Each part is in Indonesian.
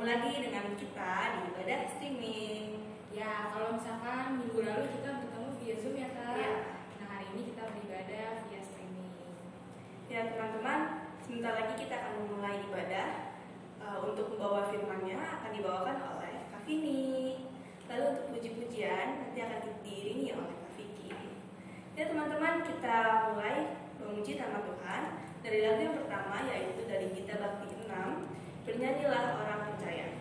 lagi dengan kita di ibadah streaming. Ya, kalau misalkan minggu lalu kita bertemu via Zoom ya Kak. Ya. Nah, hari ini kita beribadah via streaming. Ya teman-teman, sebentar lagi kita akan memulai ibadah. Untuk membawa firman-Nya akan dibawakan oleh Kak Vini. Lalu untuk puji-pujian nanti akan diiringi oleh Kak Vicky. Ya teman-teman, kita mulai memuji nama Tuhan dari lagu yang pertama, yaitu dari Gita Bakti 6, Bernyanyilah Orang Percaya.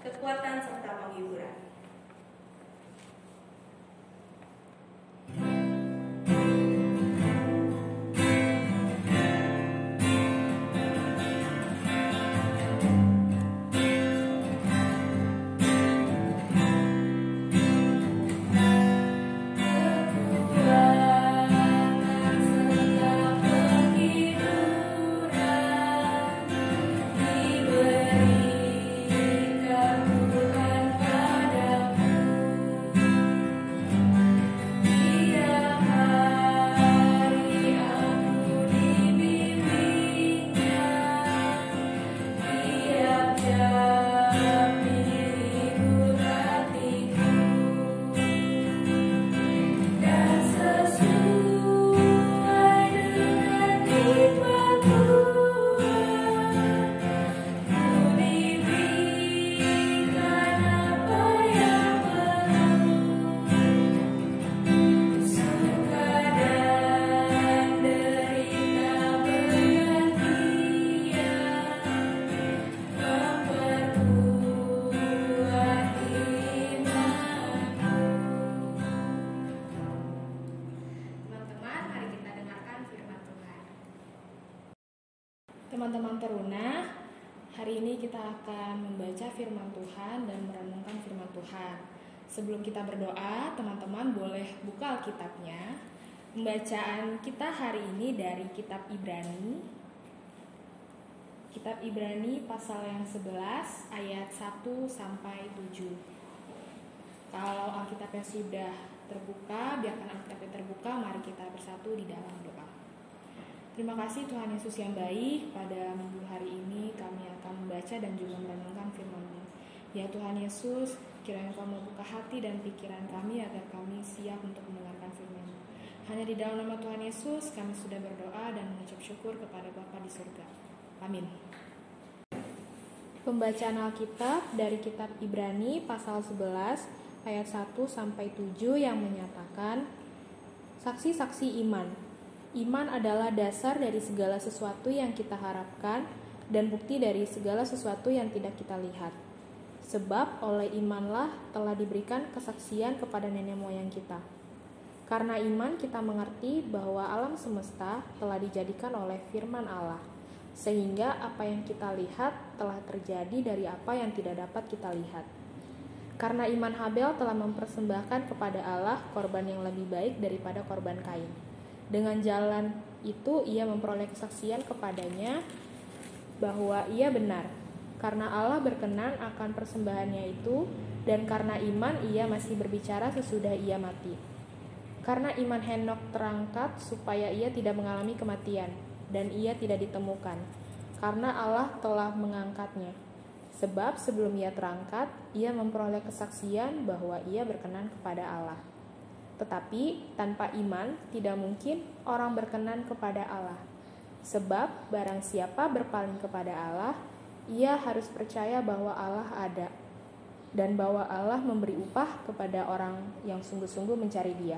Kekuatan serta penghiburan. Teman-teman teruna, hari ini kita akan membaca firman Tuhan dan merenungkan firman Tuhan. Sebelum kita berdoa, teman-teman boleh buka Alkitabnya. Pembacaan kita hari ini dari kitab Ibrani. Kitab Ibrani pasal yang 11 ayat 1 sampai 7. Kalau Alkitabnya sudah terbuka, biarkan Alkitabnya terbuka, mari kita bersatu di dalam doa. Terima kasih Tuhan Yesus yang baik, pada minggu hari ini kami akan membaca dan juga merenungkan firman-Mu. Ya Tuhan Yesus, kiranya Kau membuka hati dan pikiran kami agar kami siap untuk mendengarkan firman-Mu. Hanya di dalam nama Tuhan Yesus kami sudah berdoa dan mengucap syukur kepada Bapa di surga. Amin. Pembacaan Alkitab dari kitab Ibrani pasal 11 ayat 1 sampai 7 yang menyatakan saksi-saksi iman. Iman adalah dasar dari segala sesuatu yang kita harapkan dan bukti dari segala sesuatu yang tidak kita lihat. Sebab oleh imanlah telah diberikan kesaksian kepada nenek moyang kita. Karena iman kita mengerti bahwa alam semesta telah dijadikan oleh firman Allah, sehingga apa yang kita lihat telah terjadi dari apa yang tidak dapat kita lihat. Karena iman Habel telah mempersembahkan kepada Allah korban yang lebih baik daripada korban Kain. Dengan jalan itu ia memperoleh kesaksian kepadanya bahwa ia benar, karena Allah berkenan akan persembahannya itu, dan karena iman ia masih berbicara sesudah ia mati. Karena iman Henok terangkat supaya ia tidak mengalami kematian, dan ia tidak ditemukan, karena Allah telah mengangkatnya. Sebab sebelum ia terangkat, ia memperoleh kesaksian bahwa ia berkenan kepada Allah. Tetapi tanpa iman tidak mungkin orang berkenan kepada Allah. Sebab barang siapa berpaling kepada Allah, ia harus percaya bahwa Allah ada, dan bahwa Allah memberi upah kepada orang yang sungguh-sungguh mencari Dia.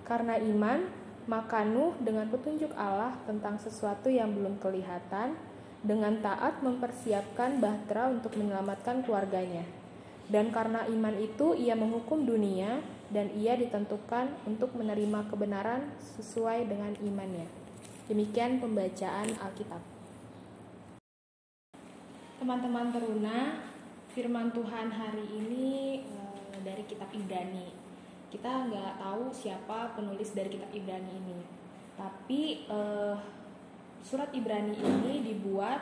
Karena iman, maka Nuh dengan petunjuk Allah tentang sesuatu yang belum kelihatan, dengan taat mempersiapkan bahtera untuk menyelamatkan keluarganya. Dan karena iman itu ia menghukum dunia, dan ia ditentukan untuk menerima kebenaran sesuai dengan imannya. Demikian pembacaan Alkitab. Teman-teman teruna, firman Tuhan hari ini dari kitab Ibrani. Kita nggak tahu siapa penulis dari kitab Ibrani ini, tapi surat Ibrani ini dibuat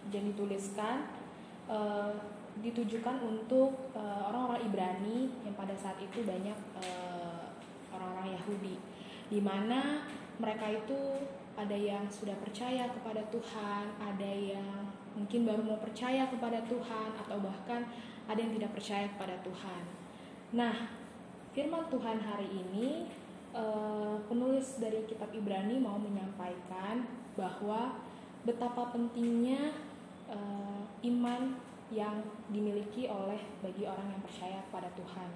dan dituliskan ditujukan untuk orang-orang Ibrani yang pada saat itu banyak orang-orang Yahudi, di mana mereka itu ada yang sudah percaya kepada Tuhan, ada yang mungkin baru mau percaya kepada Tuhan, atau bahkan ada yang tidak percaya kepada Tuhan. Nah, firman Tuhan hari ini penulis dari kitab Ibrani mau menyampaikan bahwa betapa pentingnya iman yang dimiliki oleh bagi orang yang percaya kepada Tuhan.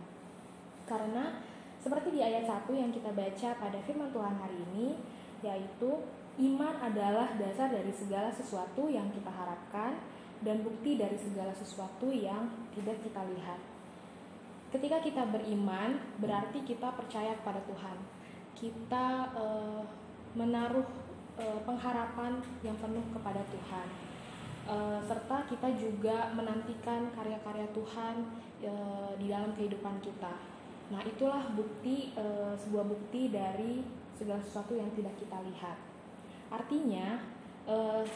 Karena seperti di ayat 1 yang kita baca pada firman Tuhan hari ini, yaitu iman adalah dasar dari segala sesuatu yang kita harapkan dan bukti dari segala sesuatu yang tidak kita lihat. Ketika kita beriman, berarti kita percaya kepada Tuhan. Kita menaruh pengharapan yang penuh kepada Tuhan. Serta kita juga menantikan karya-karya Tuhan di dalam kehidupan kita. Nah, itulah bukti, sebuah bukti dari segala sesuatu yang tidak kita lihat. Artinya,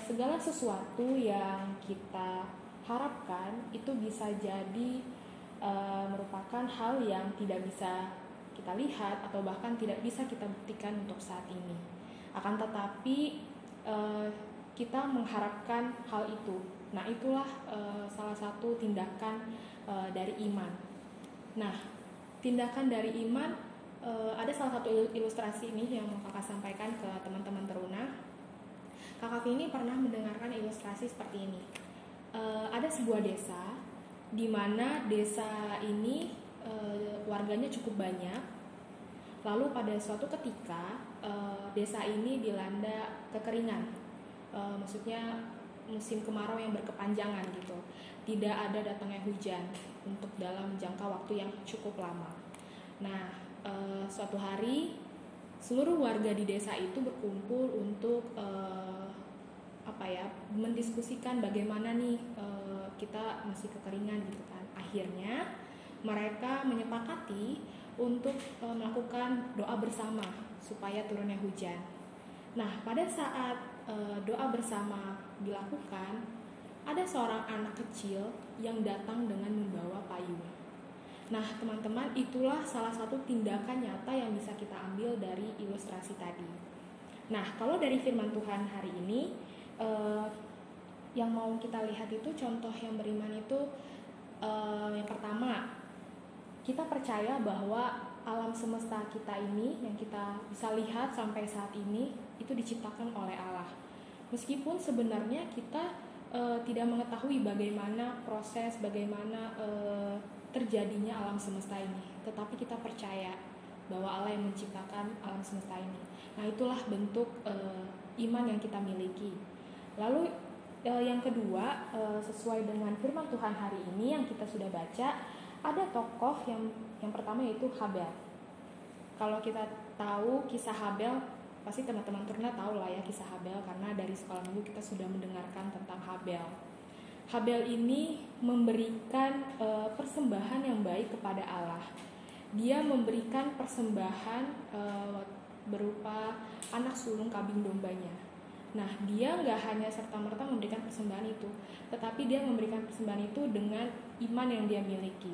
segala sesuatu yang kita harapkan itu bisa jadi merupakan hal yang tidak bisa kita lihat atau bahkan tidak bisa kita buktikan untuk saat ini. Akan tetapi kita mengharapkan hal itu. Nah, itulah salah satu tindakan dari iman. Nah, tindakan dari iman, ada salah satu ilustrasi ini yang mau kakak sampaikan ke teman-teman teruna. Kakak Vini pernah mendengarkan ilustrasi seperti ini. Ada sebuah desa, di mana desa ini warganya cukup banyak. Lalu pada suatu ketika desa ini dilanda kekeringan. Maksudnya musim kemarau yang berkepanjangan gitu. Tidak ada datangnya hujan untuk dalam jangka waktu yang cukup lama. Nah, suatu hari seluruh warga di desa itu berkumpul untuk mendiskusikan bagaimana nih kita masih kekeringan gitu kan. Akhirnya mereka menyepakati untuk melakukan doa bersama supaya turunnya hujan. Nah, pada saat doa bersama dilakukan, ada seorang anak kecil yang datang dengan membawa payung. Nah, teman-teman, itulah salah satu tindakan nyata yang bisa kita ambil dari ilustrasi tadi. Nah, kalau dari firman Tuhan hari ini, yang mau kita lihat itu contoh yang beriman itu, yang pertama, kita percaya bahwa alam semesta kita ini yang kita bisa lihat sampai saat ini itu diciptakan oleh Allah. Meskipun sebenarnya kita tidak mengetahui bagaimana proses, bagaimana terjadinya alam semesta ini, tetapi kita percaya bahwa Allah yang menciptakan alam semesta ini. Nah, itulah bentuk iman yang kita miliki. Lalu yang kedua, sesuai dengan firman Tuhan hari ini yang kita sudah baca, ada tokoh yang pertama yaitu Habel. Kalau kita tahu kisah Habel, pasti teman-teman teruna tahu lah ya kisah Habel, karena dari sekolah minggu kita sudah mendengarkan tentang Habel. Habel ini memberikan persembahan yang baik kepada Allah. Dia memberikan persembahan berupa anak sulung kambing dombanya. Nah, dia nggak hanya serta-merta memberikan persembahan itu, tetapi dia memberikan persembahan itu dengan iman yang dia miliki.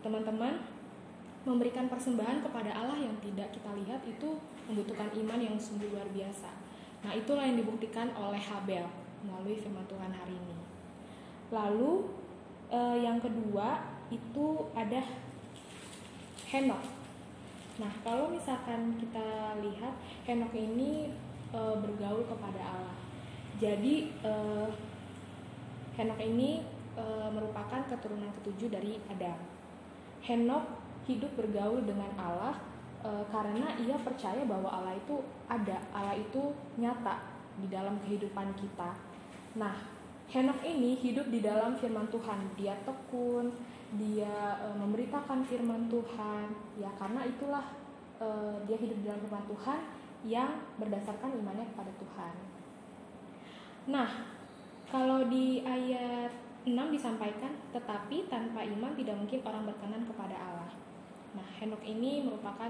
Teman-teman, memberikan persembahan kepada Allah yang tidak kita lihat itu membutuhkan iman yang sungguh luar biasa. Nah, itulah yang dibuktikan oleh Habel melalui firman Tuhan hari ini. Lalu yang kedua itu ada Henok. Nah, kalau misalkan kita lihat, Henok ini bergaul kepada Allah. Jadi Henok ini merupakan keturunan ketujuh dari Adam. Henokh hidup bergaul dengan Allah karena ia percaya bahwa Allah itu ada, Allah itu nyata di dalam kehidupan kita. Nah, Henokh ini hidup di dalam firman Tuhan. Dia tekun, dia memberitakan firman Tuhan. Ya, karena itulah dia hidup di dalam firman Tuhan yang berdasarkan imannya kepada Tuhan. Nah, kalau di ayat 6 disampaikan, tetapi tanpa iman tidak mungkin orang berkenan kepada Allah. Nah, Henokh ini merupakan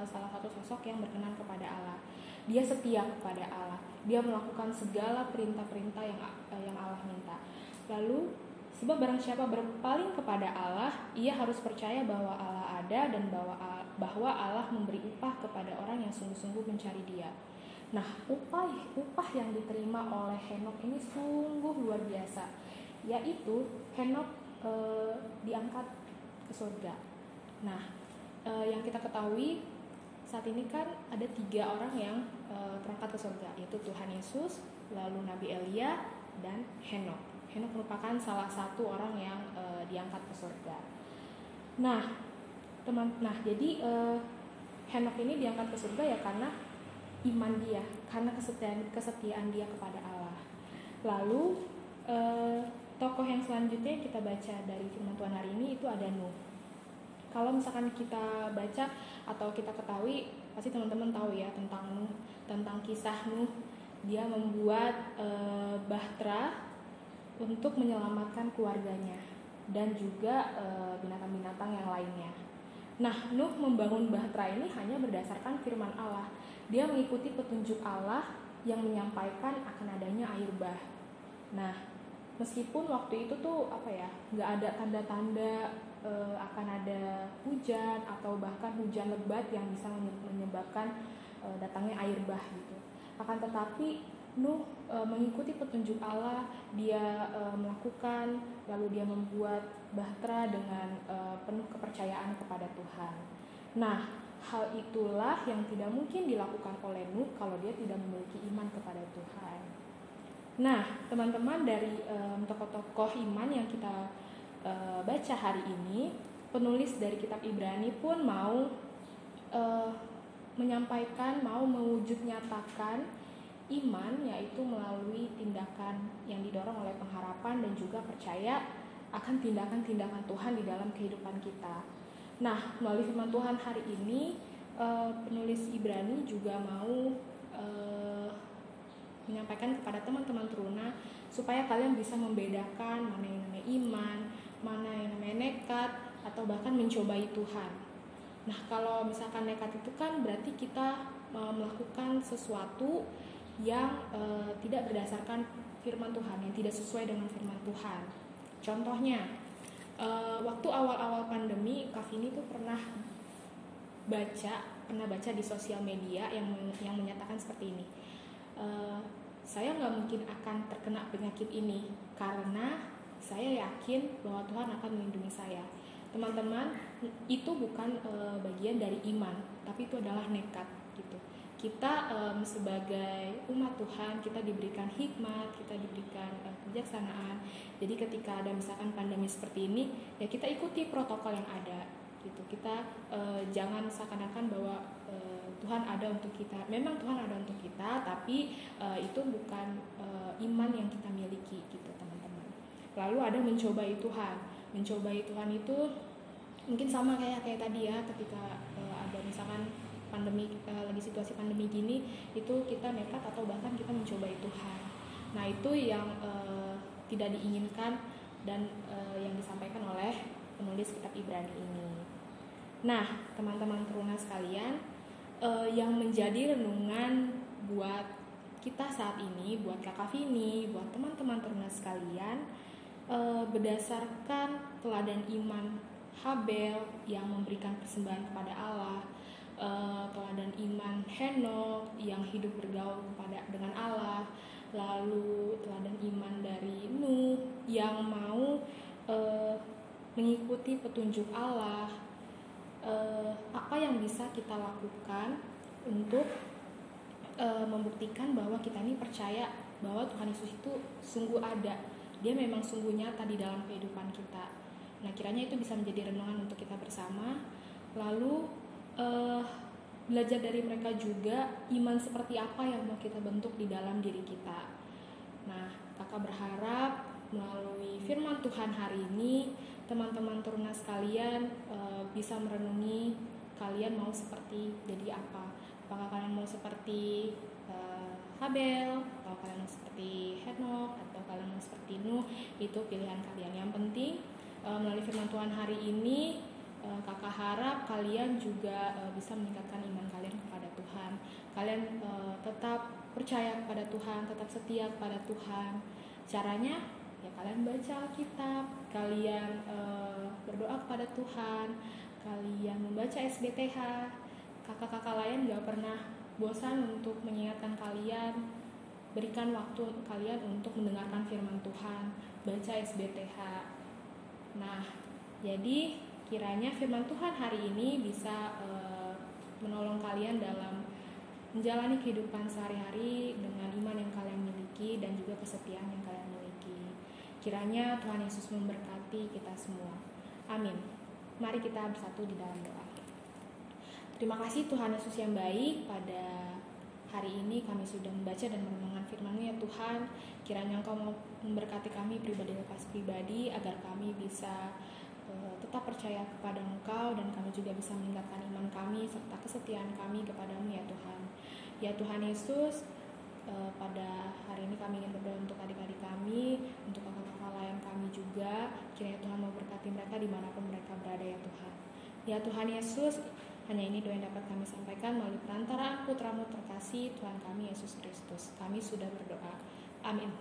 salah satu sosok yang berkenan kepada Allah. Dia setia kepada Allah. Dia melakukan segala perintah-perintah yang Allah minta. Lalu, sebab barang siapa berpaling kepada Allah, ia harus percaya bahwa Allah ada dan bahwa Allah memberi upah kepada orang yang sungguh-sungguh mencari Dia. Nah, upah yang diterima oleh Henokh ini sungguh luar biasa, yaitu Henokh diangkat ke surga. Nah, yang kita ketahui saat ini kan ada 3 orang yang terangkat ke surga, yaitu Tuhan Yesus, lalu Nabi Elia, dan Henokh. Henokh merupakan salah satu orang yang diangkat ke surga. Nah, jadi Henokh ini diangkat ke surga ya karena iman dia, karena kesetiaan dia kepada Allah. Lalu tokoh yang selanjutnya yang kita baca dari firman Tuhan hari ini itu ada Nuh. Kalau misalkan kita baca atau kita ketahui, pasti teman-teman tahu ya tentang Nuh, tentang kisah Nuh. Dia membuat bahtera untuk menyelamatkan keluarganya dan juga binatang-binatang yang lainnya. Nah, Nuh membangun bahtera ini hanya berdasarkan firman Allah. Dia mengikuti petunjuk Allah yang menyampaikan akan adanya air bah. Nah, meskipun waktu itu tuh nggak ada tanda-tanda akan ada hujan atau bahkan hujan lebat yang bisa menyebabkan datangnya air bah gitu. Akan tetapi Nuh mengikuti petunjuk Allah, dia melakukan, lalu dia membuat bahtera dengan penuh kepercayaan kepada Tuhan. Nah, hal itulah yang tidak mungkin dilakukan oleh Nuh kalau dia tidak memiliki iman kepada Tuhan. Nah, teman-teman, dari tokoh-tokoh iman yang kita baca hari ini, penulis dari kitab Ibrani pun mau menyampaikan, mau mewujud nyatakan iman, yaitu melalui tindakan yang didorong oleh pengharapan dan juga percaya akan tindakan-tindakan Tuhan di dalam kehidupan kita. Nah, melalui firman Tuhan hari ini, penulis Ibrani juga mau menyampaikan kepada teman-teman teruna supaya kalian bisa membedakan mana yang namanya iman, mana yang namanya nekat, atau bahkan mencobai Tuhan. Nah, kalau misalkan nekat itu kan berarti kita melakukan sesuatu yang tidak berdasarkan firman Tuhan, yang tidak sesuai dengan firman Tuhan. Contohnya, waktu awal-awal pandemi, Kak Vini tuh pernah baca di sosial media yang menyatakan seperti ini. Saya nggak mungkin akan terkena penyakit ini karena saya yakin bahwa Tuhan akan melindungi saya. Teman-teman, itu bukan bagian dari iman, tapi itu adalah nekat gitu. Kita sebagai umat Tuhan, kita diberikan hikmat, kita diberikan kebijaksanaan. Jadi ketika ada misalkan pandemi seperti ini, ya kita ikuti protokol yang ada gitu. Kita jangan seakan-akan bahwa Tuhan ada untuk kita. Memang Tuhan ada untuk kita, tapi itu bukan iman yang kita miliki gitu, teman-teman. Lalu ada mencobai Tuhan. Mencobai Tuhan itu mungkin sama kayak tadi ya, ketika ada misalkan pandemi, lagi situasi pandemi gini, itu kita nekat atau bahkan kita mencobai Tuhan. Nah, itu yang tidak diinginkan dan yang disampaikan oleh penulis kitab Ibrani ini. Nah, teman-teman teruna sekalian, yang menjadi renungan buat kita saat ini, buat Kakak Vini, buat teman-teman teruna sekalian, berdasarkan teladan iman Habel yang memberikan persembahan kepada Allah, teladan iman Henokh yang hidup bergaul dengan Allah, lalu teladan iman dari Nuh yang mau mengikuti petunjuk Allah. Apa yang bisa kita lakukan untuk membuktikan bahwa kita ini percaya bahwa Tuhan Yesus itu sungguh ada dia memang sungguh nyata di dalam kehidupan kita. Nah, kiranya itu bisa menjadi renungan untuk kita bersama. Lalu belajar dari mereka juga iman seperti apa yang mau kita bentuk di dalam diri kita. Nah, kakak berharap melalui firman Tuhan hari ini teman-teman Turunas sekalian bisa merenungi kalian mau seperti jadi apa. Apakah kalian mau seperti Habel, atau kalian mau seperti Henok, atau kalian mau seperti Nuh, itu pilihan kalian. Yang penting melalui firman Tuhan hari ini kakak harap kalian juga bisa meningkatkan iman kalian kepada Tuhan. Kalian tetap percaya kepada Tuhan, tetap setia kepada Tuhan. Caranya ya kalian baca Alkitab, kalian berdoa kepada Tuhan, kalian membaca SBTH. Kakak-kakak lain gak pernah bosan untuk mengingatkan kalian. Berikan waktu kalian untuk mendengarkan firman Tuhan, baca SBTH. Nah, jadi kiranya firman Tuhan hari ini bisa menolong kalian dalam menjalani kehidupan sehari-hari dengan iman yang kalian miliki dan juga kesetiaan yang kalian miliki. Kiranya Tuhan Yesus memberkati kita semua. Amin. Mari kita bersatu di dalam doa. Terima kasih Tuhan Yesus yang baik, pada hari ini kami sudah membaca dan merenungkan firman-Mu ya Tuhan. Kiranya Engkau mau memberkati kami pribadi lepas pribadi, agar kami bisa tetap percaya kepada Engkau, dan kami juga bisa meningkatkan iman kami serta kesetiaan kami kepada-Mu ya Tuhan. Ya Tuhan Yesus, pada hari ini kami ingin berdoa untuk adik-adik kami, untuk kakak-kakak lain kami juga. Kiranya Tuhan mau berkati mereka dimanapun mereka berada ya Tuhan. Ya Tuhan Yesus, hanya ini doa yang dapat kami sampaikan melalui perantaraan Putra-Mu terkasih, Tuhan kami Yesus Kristus. Kami sudah berdoa. Amin.